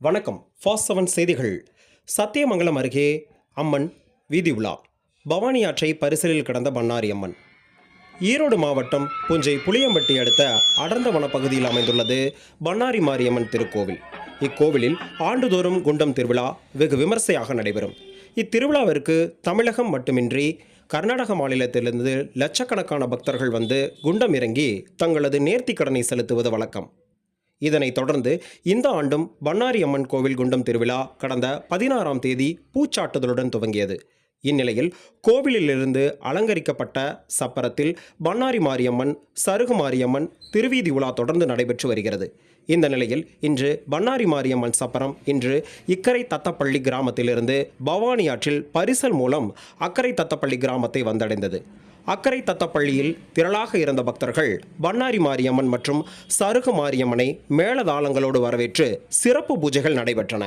வணக்கம். ஃபாஸ்ட் 7 செய்திகள். சத்தியமங்கலம் அருகே அம்மன் வீதி உலா. பவானி ஆற்றை பரிசலில் கடந்த பண்ணாரி அம்மன். ஈரோடு மாவட்டம் புஞ்சை புளியம்பட்டி அடுத்த அடர்ந்த வனப்பகுதியில் அமைந்துள்ளது பண்ணாரி மாரியம்மன் திருக்கோவில். இக்கோவிலில் ஆண்டுதோறும் குண்டம் திருவிழா வெகு விமர்சையாக நடைபெறும். இத்திருவிழாவிற்கு தமிழகம் மட்டுமின்றி கர்நாடக மாநிலத்திலிருந்து லட்சக்கணக்கான பக்தர்கள் வந்து குண்டம் இறங்கி தங்களது நேர்த்திக் கடனை செலுத்துவது வழக்கம். இதனைத் தொடர்ந்து இந்த ஆண்டும் பண்ணாரி அம்மன் கோவில் குண்டம் திருவிழா கடந்த 16ஆம் தேதி பூச்சாட்டுதலுடன் துவங்கியது. இந்நிலையில் கோவிலிலிருந்து அலங்கரிக்கப்பட்ட சப்பரத்தில் பண்ணாரி மாரியம்மன், சருகு மாரியம்மன் திருவீதி உலா தொடர்ந்து நடைபெற்று வருகிறது. இந்த நிலையில் இன்று பண்ணாரி மாரியம்மன் சப்பரம் இன்று இக்கரை தத்தப்பள்ளி கிராமத்திலிருந்து பவானி ஆற்றில் பரிசல் மூலம் அக்கரை தத்தப்பள்ளி கிராமத்தை வந்தடைந்தது. அக்கரை தத்தப்பள்ளியில் திரளாக இருந்த பக்தர்கள் பண்ணாரி மாரியம்மன் மற்றும் சருகு மாரியம்மனை மேளதாளங்களோடு வரவேற்று சிறப்பு பூஜைகள் நடைபெற்றன.